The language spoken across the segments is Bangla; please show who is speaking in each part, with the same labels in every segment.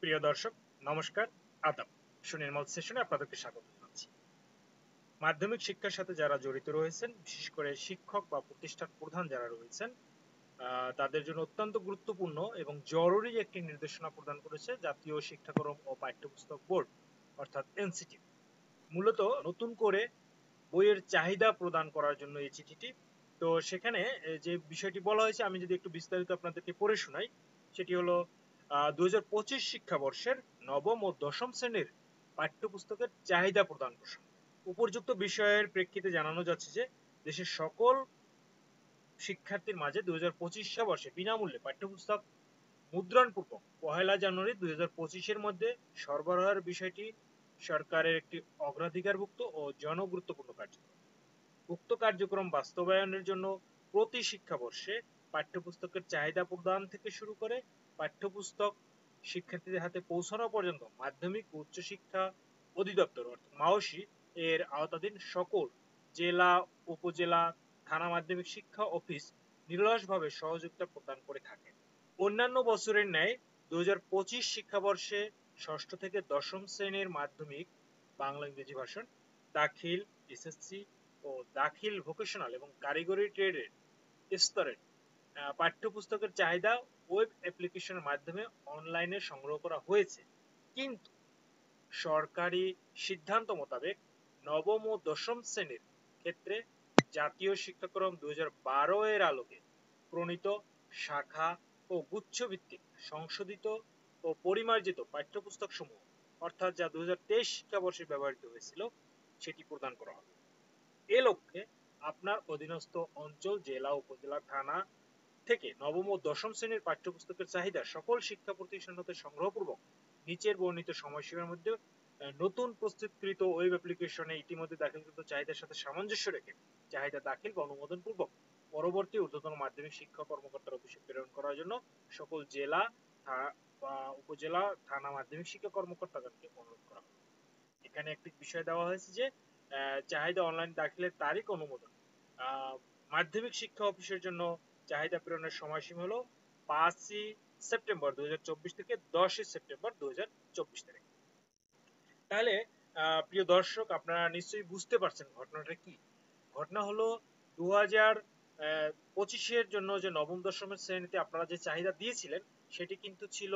Speaker 1: প্রিয় দর্শক, নমস্কার, আদাব। সুনির্মল সেশনে আপনাদেরকে স্বাগত জানাচ্ছি। মাধ্যমিক শিক্ষার সাথে যারা জড়িত রয়েছেন, বিশেষ করে শিক্ষক বা প্রতিষ্ঠান প্রধান যারা রয়েছেন, তাদের জন্য অত্যন্ত গুরুত্বপূর্ণ এবং জরুরি একটি নির্দেশনা প্রদান করেছে জাতীয় শিক্ষাক্রম ও পাঠ্যপুস্তক বোর্ড, অর্থাৎ এনসিটি। মূলত নতুন করে বইয়ের চাহিদা প্রদান করার জন্য এই চিঠিটি। তো সেখানে যে বিষয়টি বলা হয়েছে, আমি যদি একটু বিস্তারিত আপনাদেরকে পড়ে শোনাই, সেটি হলো 2025 শিক্ষাবর্ষের নবম ও দশম শ্রেণীর পাঠ্যপুস্তকের চাহিদা প্রদান প্রসঙ্গে উপর্যুক্ত বিষয়ের প্রেক্ষিতে জানানো যাচ্ছে যে দেশের সকল শিক্ষার্থীর মাঝে 2025 শিক্ষাবর্ষে বিনামূল্যে পাঠ্যপুস্তক মুদ্রণপূর্বক 1 জানুয়ারি 2025-এর মধ্যে সরবরাহের বিষয়টি সরকারের একটি অগ্রাধিকারভুক্ত ও জনগুরুত্বপূর্ণ কার্যক্রম। উক্ত কার্যক্রম বাস্তবায়নের জন্য প্রতি শিক্ষাবর্ষে পাঠ্যপুস্তকের চাহিদা প্রদান থেকে শুরু করে পাঠ্যপুস্তক শিক্ষার্থীদের হাতে পৌঁছানো পর্যন্ত মাধ্যমিক ও উচ্চশিক্ষা অধিদপ্তর অর্থাৎ মাওসি এর আওতাধীন সকল জেলা, উপজেলা, থানা মাধ্যমিক শিক্ষা অফিস নিরলসভাবে সহযোগিতা প্রদান করে থাকে। অন্যান্য বছরের ন্যায় 2025 শিক্ষাবর্ষে ষষ্ঠ থেকে দশম শ্রেণীর মাধ্যমিক বাংলা ইংরেজি ভাষণ, দাখিল এসএসসি ও দাখিল ভোকেশনাল এবং কারিগরি ট্রেডের স্তরের পাঠ্যপুস্তকের চাহিদা ওয়েব অ্যাপ্লিকেশনের মাধ্যমে অনলাইনে সংগ্রহ করা হয়েছে। কিন্তু সরকারি সিদ্ধান্ত মোতাবেক নবম ও দশম শ্রেণীর ক্ষেত্রে জাতীয় শিক্ষাক্রম 2012 এর আলোকে প্রণীত শাখা ও গুচ্ছভিত্তিক সংশোধিত ও পরিমার্জিত পাঠ্যপুস্তক সমূহ, অর্থাৎ যা 2023 শিক্ষাবর্ষে ব্যবহৃত হয়েছিল, সেটি প্রদান করা হবে। এ লক্ষ্যে আপনার অধীনস্থ অঞ্চল, জেলা, উপজেলা, থানা থেকে নবম ও দশম শ্রেণীর পাঠ্যপুস্তকের চাহিদা সকল শিক্ষা প্রতিষ্ঠান হতে সংগ্রহপূর্বক নিচের বর্ণিত সময়সীমার মধ্যে নতুন প্রস্তুতকৃত ওয়েব অ্যাপ্লিকেশনে ইতিমধ্যে দাখিলকৃত চাহিদার সাথে সামঞ্জস্য রেখে চাহিদা দাখিল বা অনুমোদন পূর্বক পরবর্তী ঊর্ধ্বতন মাধ্যমিক শিক্ষা কর্মকর্তার অফিসে প্রেরণ করার জন্য সকল জেলা বা উপজেলা, থানা মাধ্যমিক শিক্ষা কর্মকর্তাদেরকে অনুরোধ করা হবে। এখানে একটি বিষয় দেওয়া হয়েছে যে চাহিদা অনলাইন দাখিলের তারিখ অনুমোদন মাধ্যমিক শিক্ষা অফিসের জন্য চাহিদা প্রেরণের সময়সীমা হলো 5ই সেপ্টেম্বর 2024 থেকে 10ই সেপ্টেম্বর 2024 তারিখ। তাহলে প্রিয় দর্শক, আপনারা নিশ্চয়ই বুঝতে পারছেন ঘটনাটা কি। ঘটনা হলো 2025-এর জন্য যে নবম দশম শ্রেণীতে আপনারা যে চাহিদা দিয়েছিলেন, সেটি কিন্তু ছিল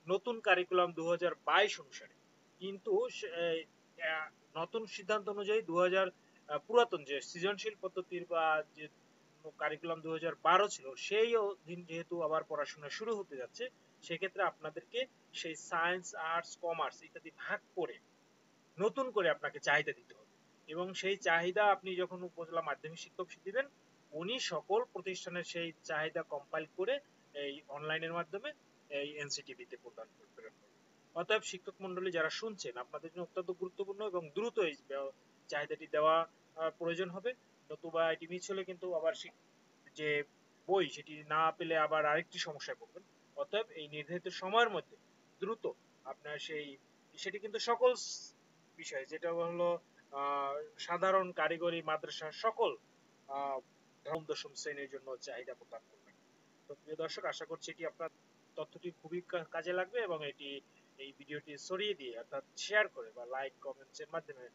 Speaker 1: নতুন কারিকুলাম 2022 অনুসারে। কিন্তু নতুন সিদ্ধান্ত অনুযায়ী পুরাতন যে সৃজনশীল পদ্ধতির বা যে কারিকুলাম 2012 ছিল, সেই দিন যেহেতু আবার পড়াশোনা শুরু হতে যাচ্ছে, সেক্ষেত্রে আপনাদেরকে সেই সায়েন্স, আর্টস, কমার্স ইত্যাদি ভাগ করে নতুন করে আপনাকে চাহিদা দিতে হবে। এবং সেই চাহিদা আপনি যখন উপজেলা মাধ্যমিক শিক্ষক দিবেন, উনি সকল প্রতিষ্ঠানের সেই চাহিদা কম্পাইল করে এই অনলাইনের মাধ্যমে এই এনসিটিভিতে প্রদান করবেন। অতএব শিক্ষক মন্ডলী যারা শুনছেন, আপনাদের জন্য অত্যন্ত গুরুত্বপূর্ণ এবং দ্রুত এই চাহিদাটি দেওয়া প্রয়োজন হবে। নতুবা এটি মিস হলে কিন্তু আবার যে বই সেটি না পেলে আবার আরেকটি সমস্যায় পড়বেন। অতএব এই নির্ধারিত সময়ের মধ্যে দ্রুত আপনার সেটি কিন্তু সকল বিষয়, যেটা হলো সাধারণ, কারিগরি, মাদ্রাসা সকল নবম দশম শ্রেণীর জন্য চাহিদা প্রদান করবেন। তো প্রিয় দর্শক, আশা করছি এটি আপনার তথ্যটি খুবই কাজে লাগবে এবং এই ভিডিওটি ছড়িয়ে দিয়ে অর্থাৎ শেয়ার করে বা লাইক কমেন্টস এর মাধ্যমে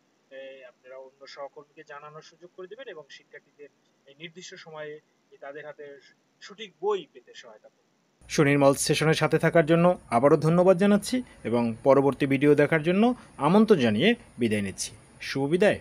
Speaker 1: আপনারা অন্য সহকর্মীকে জানানোর সুযোগ করে দিবেন এবং শিক্ষার্থীদের এই নির্দিষ্ট সময়ে তাদের হাতে সঠিক বই পেতে সহায়তা করবেন।
Speaker 2: সুনির্মল সেশনের সাথে থাকার জন্য আবারও ধন্যবাদ জানাচ্ছি এবং পরবর্তী ভিডিও দেখার জন্য আমন্ত্রণ জানিয়ে বিদায় নিচ্ছি। শুভ বিদায়।